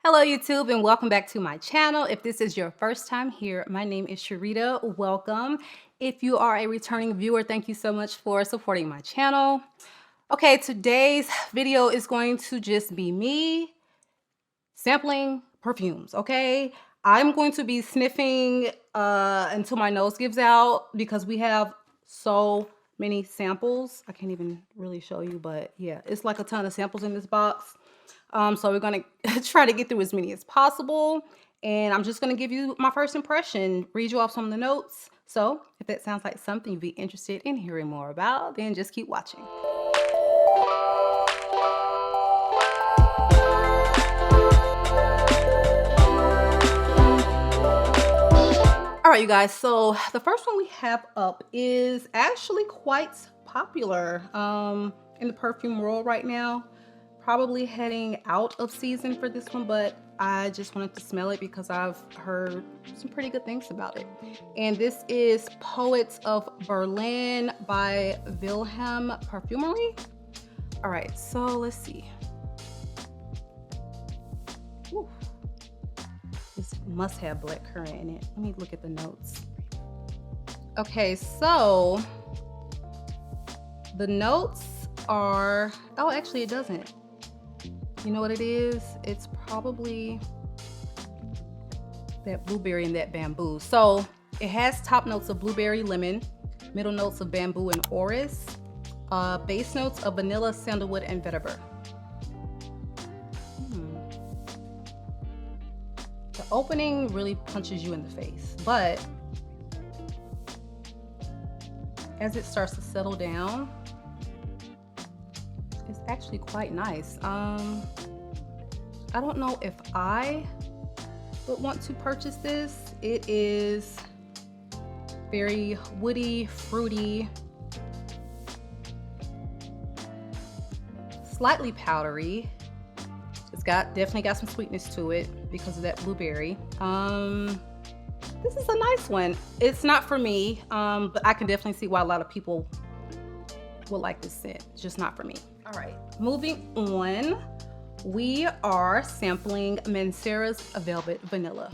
Hello YouTube and welcome back to my channel. If this is your first time here, my name is Cherie. Welcome. If you are a returning viewer, thank you so much for supporting my channel. Okay, today's video is going to just be me sampling perfumes, okay? I'm going to be sniffing until my nose gives out because we have so many samples. I can't even really show you, but yeah, it's like a ton of samples in this box. So we're gonna try to get through as many as possible. And I'm just gonna give you my first impression, read you off some of the notes. So if that sounds like something you'd be interested in hearing more about, then just keep watching. All right, you guys, so the first one we have up is actually quite popular in the perfume world right now. Probably heading out of season for this one, but I just wanted to smell it because I've heard some pretty good things about it. And this is Poets of Berlin by Wilhelm Perfumery. All right, so let's see. Ooh. This must have black currant in it. Let me look at the notes. Okay, so the notes are, oh, actually it doesn't. You know what it is? It's probably that blueberry and that bamboo. So it has top notes of blueberry, lemon, middle notes of bamboo and orris, base notes of vanilla, sandalwood, and vetiver. The opening really punches you in the face, but as it starts to settle down, it's actually quite nice. I don't know if I would want to purchase this. It is very woody, fruity, slightly powdery. It's definitely got some sweetness to it because of that blueberry. This is a nice one. It's not for me, but I can definitely see why a lot of people will like this scent. It's just not for me. All right, moving on, we are sampling Mancera's Velvet Vanilla.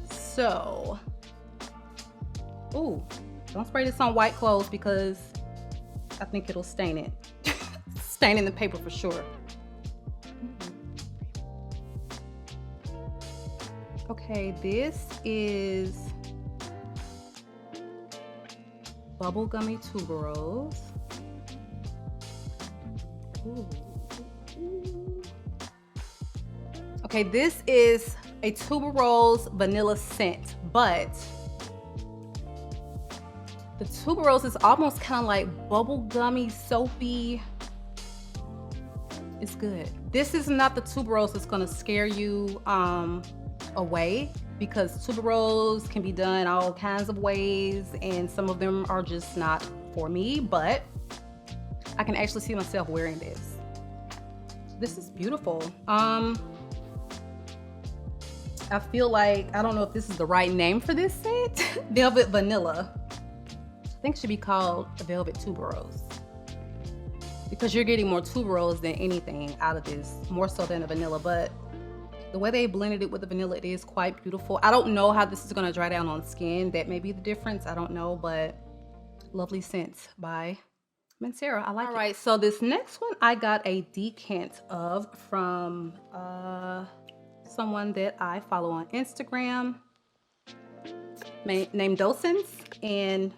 So, ooh, don't spray this on white clothes because I think it'll stain it. Staining the paper for sure. Okay, this is Bubblegummy Tuberose. Okay, this is a tuberose vanilla scent, but the tuberose is almost kind of like bubblegummy, soapy. It's good. This is not the tuberose that's going to scare you away, because tuberose can be done all kinds of ways and some of them are just not for me, but I can actually see myself wearing this. This is beautiful. I feel like, I don't know if this is the right name for this scent. Velvet Vanilla. I think it should be called Velvet Tuberose, because you're getting more tuberose than anything out of this, more so than a vanilla, but the way they blended it with the vanilla, it is quite beautiful. I don't know how this is gonna dry down on skin. That may be the difference, I don't know, but lovely scent by Mancera. I like it. All right, so this next one I got a decant of from someone that I follow on Instagram named Docens, and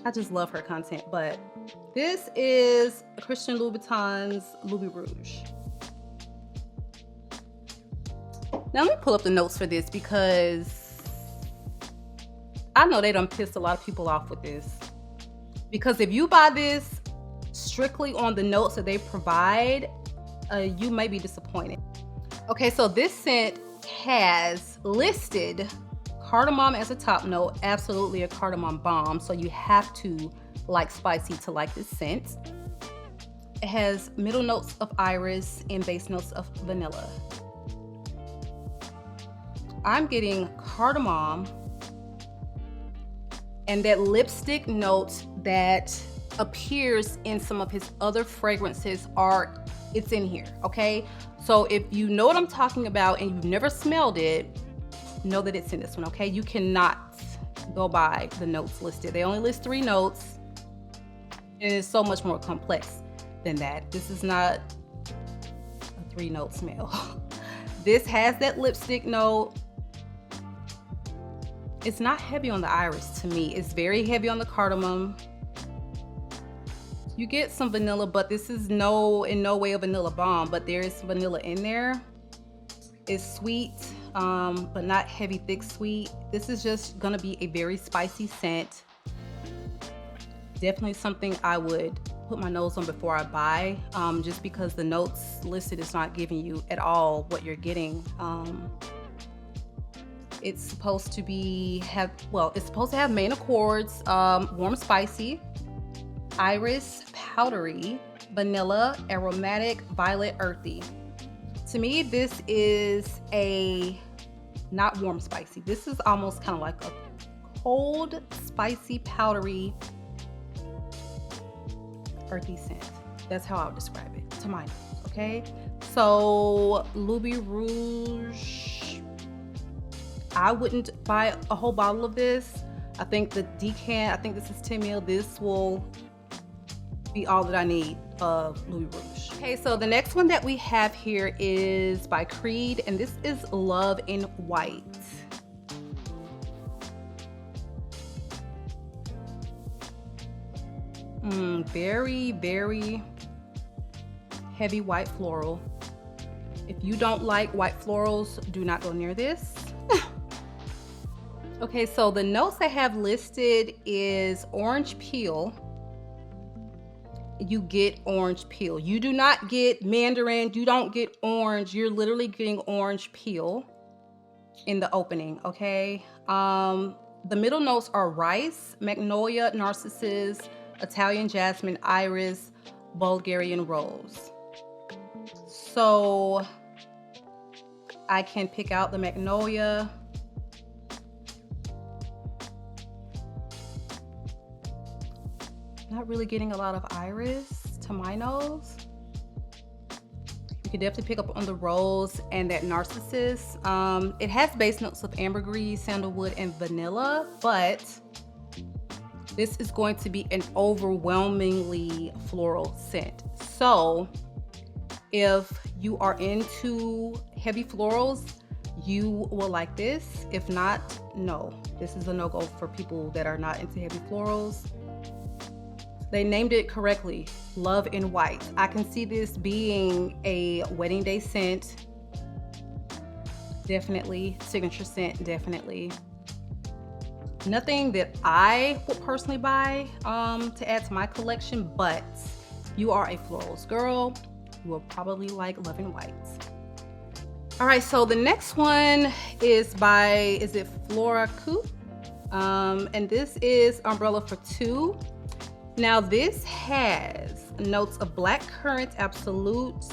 I just love her content. But this is Christian Louboutin's Lubi Rouge. Now let me pull up the notes for this because I know they done pissed a lot of people off with this. Because if you buy this strictly on the notes that they provide, you may be disappointed. Okay, so this scent has listed cardamom as a top note, absolutely a cardamom bomb. So you have to like spicy to like this scent. It has middle notes of iris and base notes of vanilla. I'm getting cardamom, and that lipstick note that appears in some of his other fragrances it's in here, okay? So if you know what I'm talking about and you've never smelled it, know that it's in this one, okay? You cannot go by the notes listed. They only list 3 notes, and it's so much more complex than that. This is not a 3-note smell. This has that lipstick note. It's not heavy on the iris to me. It's very heavy on the cardamom. You get some vanilla, but this is in no way a vanilla bomb, but there is vanilla in there. It's sweet, but not heavy, thick sweet. This is just gonna be a very spicy scent. Definitely something I would put my nose on before I buy, just because the notes listed is not giving you at all what you're getting. It's supposed to have main accords, warm, spicy, iris, powdery, vanilla, aromatic, violet, earthy. To me, this is a not warm spicy. This is almost kind of like a cold, spicy, powdery, earthy scent. That's how I would describe it to my nose, okay? So Lubi Rouge, I wouldn't buy a whole bottle of this. I think the decant, I think this is 10 ml. This will be all that I need of Lubi Rouge. Okay, so the next one that we have here is by Creed, and this is Love in White. Very, very heavy white floral. If you don't like white florals, do not go near this. Okay, so the notes I have listed is orange peel. You get orange peel. You do not get mandarin. You don't get orange. You're literally getting orange peel in the opening, okay? The middle notes are rice, magnolia, narcissus, Italian jasmine, iris, Bulgarian rose. So I can pick out the magnolia. Not really getting a lot of iris to my nose. You can definitely pick up on the rose and that narcissus. It has base notes of ambergris, sandalwood, and vanilla, but this is going to be an overwhelmingly floral scent. So if you are into heavy florals, you will like this. If not, no. This is a no-go for people that are not into heavy florals. They named it correctly, Love in White. I can see this being a wedding day scent. Definitely. Signature scent, definitely. Nothing that I would personally buy to add to my collection, but you are a florals girl, you will probably like Love in White. All right, so the next one is by, is it Flora Coupe? And this is Umbrella for Two. Now this has notes of black currant, absolute,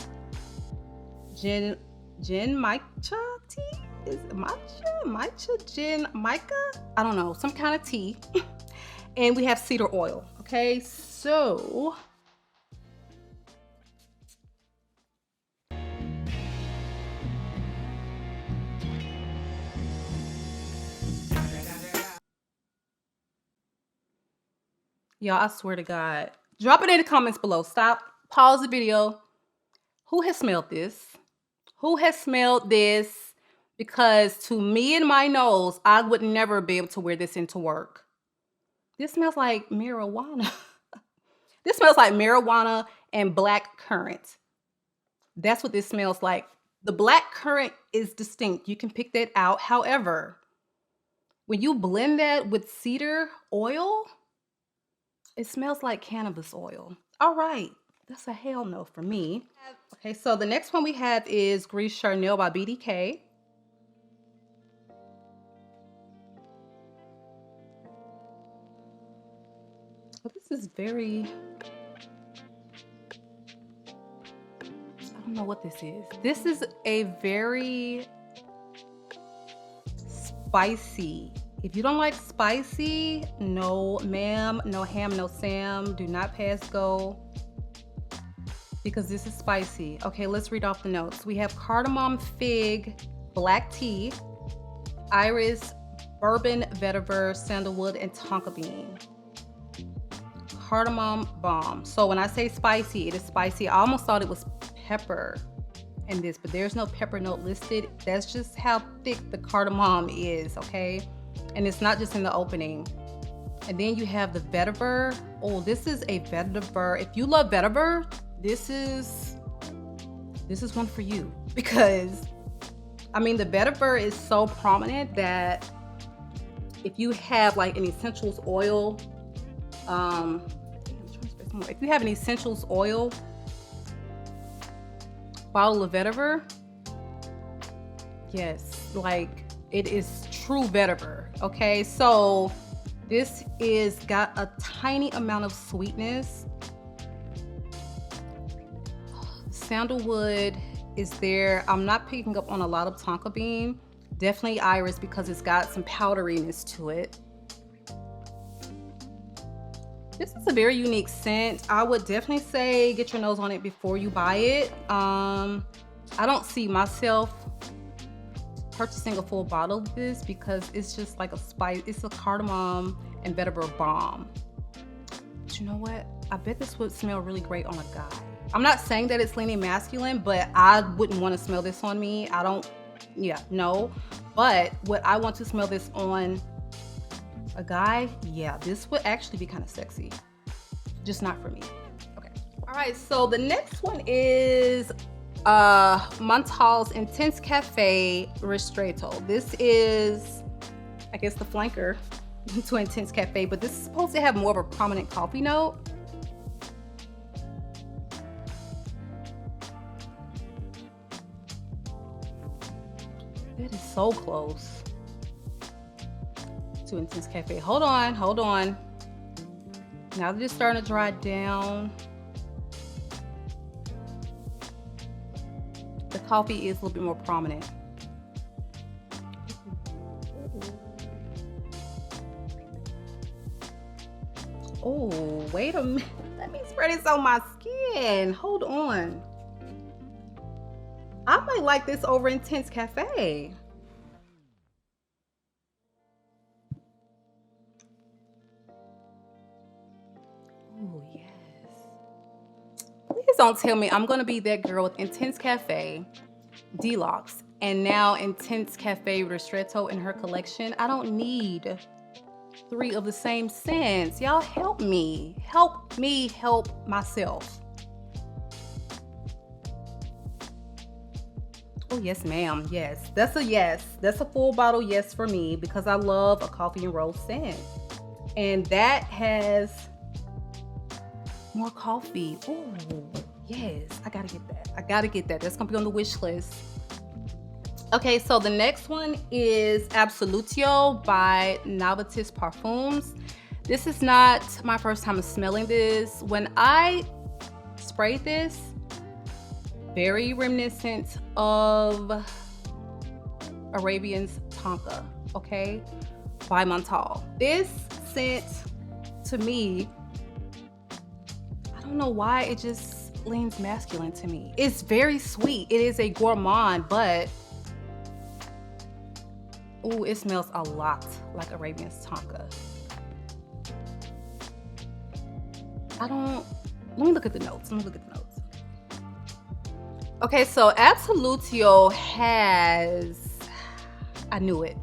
gin matcha tea? Is it matcha, gin, mica? I don't know, some kind of tea. And we have cedar oil, okay? So, y'all, I swear to God, drop it in the comments below. Stop, pause the video. Who has smelled this? Who has smelled this? Because to me and my nose, I would never be able to wear this into work. This smells like marijuana. This smells like marijuana and black currant. That's what this smells like. The black currant is distinct. You can pick that out. However, when you blend that with cedar oil, it smells like cannabis oil. All right, that's a hell no for me. Okay, so the next one we have is Gris Charnel by BDK. This is very, I don't know what this is. This is a very spicy. If you don't like spicy, no ma'am, no ham, no Sam, do not pass go. because this is spicy. Okay, let's read off the notes. We have cardamom, fig, black tea, iris, bourbon, vetiver, sandalwood, and tonka bean. Cardamom balm. So when I say spicy, it is spicy. I almost thought it was pepper in this, but there's no pepper note listed. That's just how thick the cardamom is, okay? And it's not just in the opening. And then you have the vetiver. Oh, this is a vetiver. If you love vetiver, this is one for you, because I mean, the vetiver is so prominent that if you have like an essentials oil, if you have an essentials oil bottle of vetiver, yes, like it is true vetiver. Okay, so this is got a tiny amount of sweetness. Sandalwood is there. I'm not picking up on a lot of tonka bean. Definitely iris, because it's got some powderiness to it. This is a very unique scent. I would definitely say get your nose on it before you buy it. I don't see myself purchasing a full bottle of this because it's just like a spice. It's a cardamom and vetiver balm. But you know what? I bet this would smell really great on a guy. I'm not saying that it's leaning masculine, but I wouldn't want to smell this on me. I don't, no. But would I want to smell this on a guy? Yeah, this would actually be kind of sexy. Just not for me. Okay. All right, so the next one is Montal's Intense Cafe Ristretto. This is, I guess, the flanker to Intense Cafe, but this is supposed to have more of a prominent coffee note. It is so close to Intense Cafe. Hold on. Now that it's starting to dry down, the coffee is a little bit more prominent. Oh, wait a minute. Let me spread this on my skin. Hold on. I might like this over Intense Cafe. Oh, yes. Please don't tell me I'm gonna be that girl with Intense Cafe, Deluxe, and now Intense Cafe Ristretto in her collection. I don't need 3 of the same scents. Y'all help me. Help me help myself. Oh, yes, ma'am. Yes. That's a yes. That's a full bottle yes for me, because I love a coffee and rose scent. And that has more coffee. Oh, yes. I gotta get that. That's gonna be on the wish list. Okay, so the next one is Absolutio by Novitis Perfumes. This is not my first time smelling this. When I sprayed this, very reminiscent of Arabian's Tonka, okay, by Montal. This scent, to me, I don't know why, it just leans masculine to me. It's very sweet. It is a gourmand, but ooh, it smells a lot like Arabian's Tonka. Let me look at the notes. Okay, so Absolutio has, I knew it.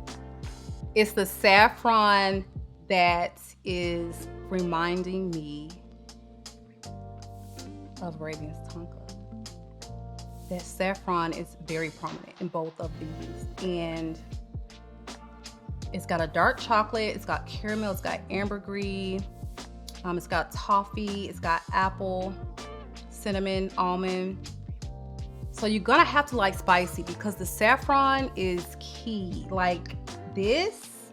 It's the saffron that is reminding me of Arabian's Tonka. That saffron is very prominent in both of these. And it's got a dark chocolate, it's got caramel, it's got ambergris, it's got toffee, it's got apple, cinnamon, almond. So you're gonna have to like spicy, because the saffron is key. Like, this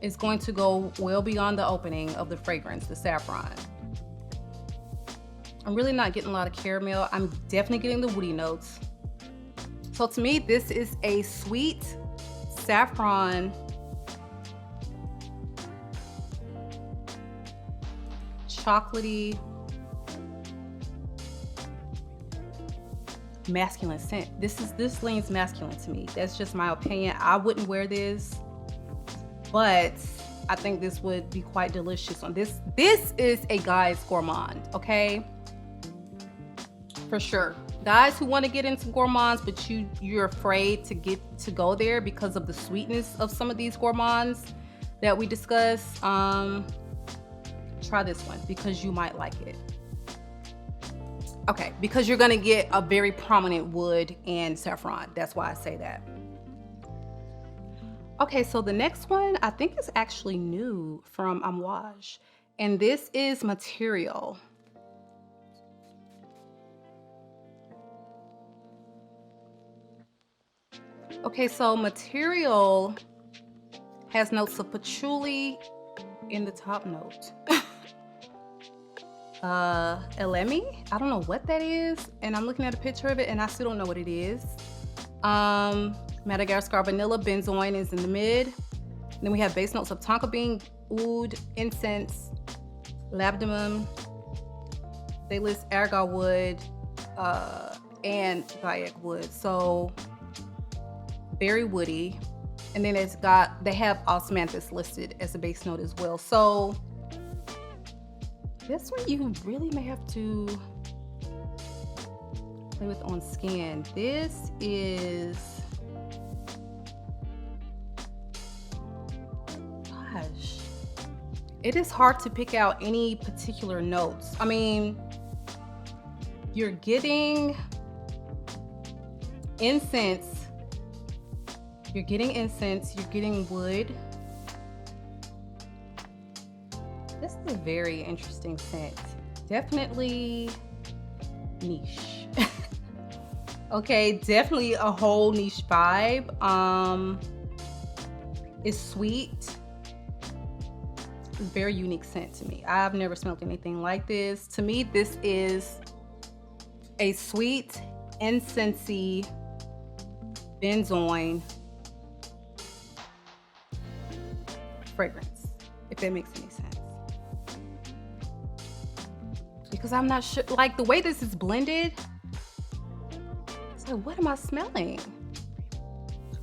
is going to go well beyond the opening of the fragrance, the saffron. I'm really not getting a lot of caramel. I'm definitely getting the woody notes. So to me, this is a sweet saffron chocolatey masculine scent. This leans masculine to me. That's just my opinion. I wouldn't wear this, but I think this would be quite delicious on this. This is a guy's gourmand, okay? For sure. Guys who want to get into gourmands, but you're afraid to go there because of the sweetness of some of these gourmands that we discuss. Try this one because you might like it. Okay, because you're gonna get a very prominent wood and saffron. That's why I say that. Okay, so the next one I think is actually new from Amouage, and this is Material. Okay, so Material has notes of patchouli in the top note. Elemi, I don't know what that is, and I'm looking at a picture of it and I still don't know what it is. Madagascar vanilla benzoin is in the mid. Then we have base notes of tonka bean, oud, incense, labdanum, Thales argyle wood, and Gaiac wood. So very woody. And then they have osmanthus listed as a base note as well. So this one you really may have to play with on skin. This is, gosh, it is hard to pick out any particular notes. I mean, you're getting incense, you're getting wood. This is a very interesting scent. Definitely niche. Okay, definitely a whole niche vibe. It's sweet. It's a very unique scent to me. I've never smelled anything like this. To me, this is a sweet, incensey benzoin fragrance, if that makes any sense. Because I'm not sure, like the way this is blended, it's like, what am I smelling?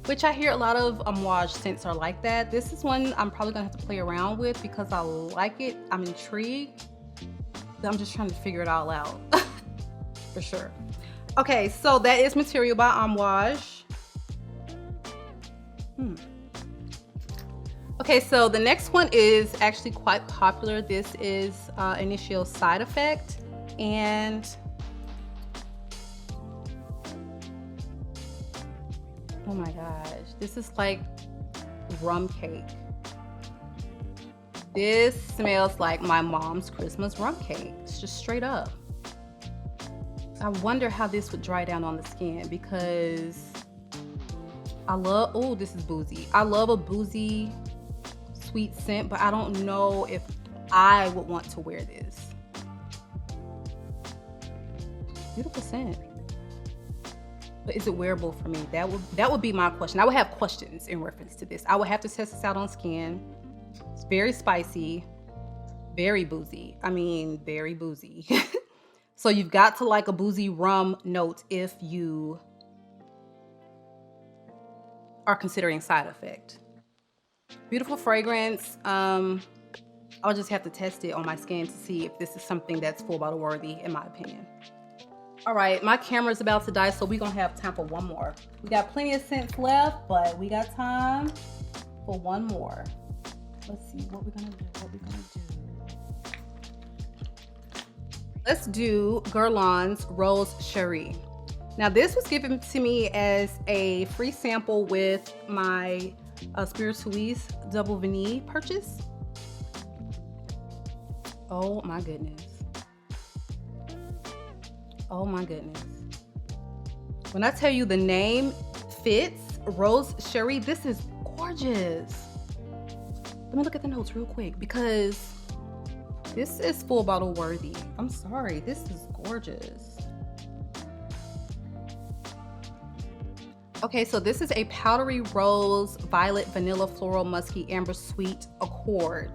Which I hear a lot of Amouage scents are like that. This is one I'm probably gonna have to play around with because I like it. I'm intrigued. I'm just trying to figure it all out. For sure. Okay, so that is Material by Amouage. Okay, so the next one is actually quite popular. This is Initio Side Effect, and oh my gosh, this is like rum cake. This smells like my mom's Christmas rum cake. It's just straight up. I wonder how this would dry down on the skin because I love, oh, this is boozy. I love a boozy sweet scent, but I don't know if I would want to wear this. Beautiful scent. But is it wearable for me? That would be my question. I would have questions in reference to this. I would have to test this out on skin. It's very spicy, very boozy. I mean, very boozy. So you've got to like a boozy rum note if you are considering Side Effect. Beautiful fragrance. I'll just have to test it on my skin to see if this is something that's full bottle worthy, in my opinion. All right, my camera's about to die, so we're gonna have time for one more. We got plenty of scents left, but we got time for one more. Let's see what we're gonna do. Let's do Guerlain's Rose Cherie. Now this was given to me as a free sample with my Spirituise Double Vanille purchase. Oh my goodness. Oh my goodness. When I tell you the name fits, Rose Cherie, this is gorgeous. Let me look at the notes real quick because this is full bottle worthy. I'm sorry, this is gorgeous. Okay, so this is a powdery rose, violet, vanilla, floral, musky, amber, sweet accord.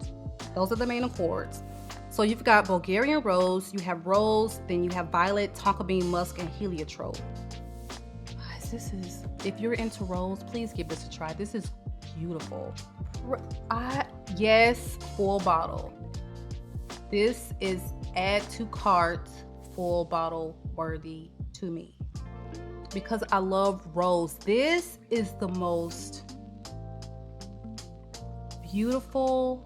Those are the main accords. So you've got Bulgarian rose, you have rose, then you have violet, tonka bean, musk, and heliotrope. this is, if you're into rose, please give this a try. This is beautiful. Yes, full bottle. This is add to cart, full bottle worthy to me because I love rose. This is the most beautiful,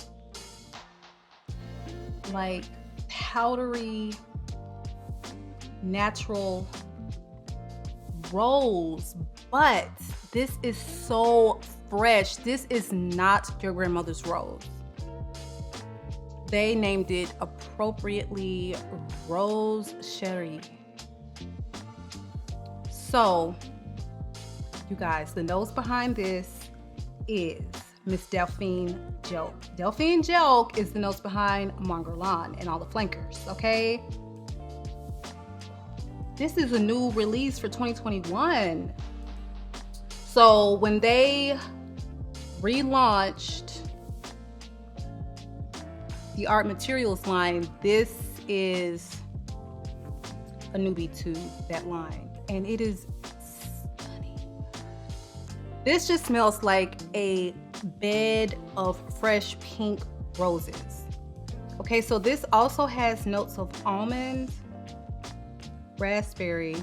like powdery, natural rose, but this is so fresh. This is not your grandmother's rose. They named it appropriately Rose Cherie. So, you guys, the nose behind this is Miss Delphine Joke. Delphine Joke is the nose behind Mon Guerlain and all the flankers, okay? This is a new release for 2021. So when they relaunched the Art Materials line, this is a newbie to that line. And it is stunning. This just smells like a bed of fresh pink roses. Okay, so this also has notes of almond, raspberry,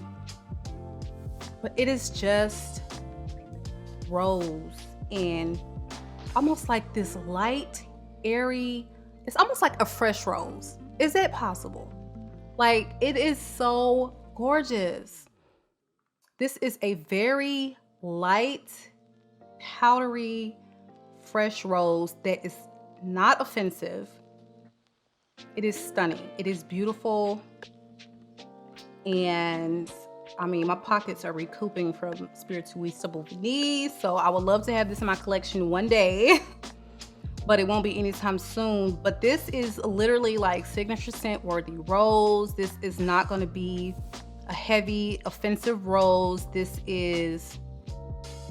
but it is just rose and almost like this light, airy, it's almost like a fresh rose. Is that possible? Like, it is so gorgeous. This is a very light, powdery, fresh rose that is not offensive. It is stunning. It is beautiful. And I mean, my pockets are recouping from Spirituista Bouvier, so I would love to have this in my collection one day, but it won't be anytime soon. But this is literally like signature scent worthy rose. This is not going to be a heavy, offensive rose. This is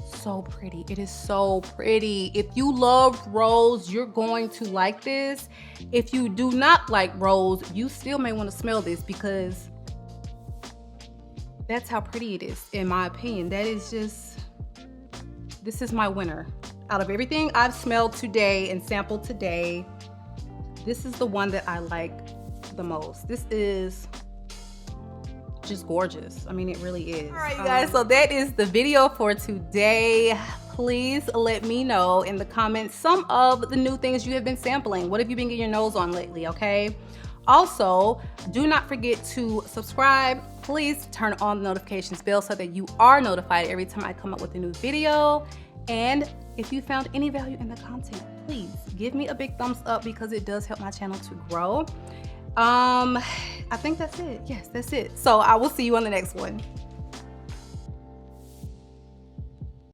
so pretty. It is so pretty. If you love rose, you're going to like this. If you do not like rose, you still may want to smell this because that's how pretty it is, in my opinion. That is just, this is my winner. Out of everything I've smelled today and sampled today, this is the one that I like the most. This is just gorgeous. I mean, it really is. All right, you guys, so that is the video for today. Please let me know in the comments some of the new things you have been sampling. What have you been getting your nose on lately, okay? Also, do not forget to subscribe. Please turn on the notifications bell so that you are notified every time I come up with a new video. And if you found any value in the content, please give me a big thumbs up because it does help my channel to grow. I think that's it. Yes, that's it. So I will see you on the next one.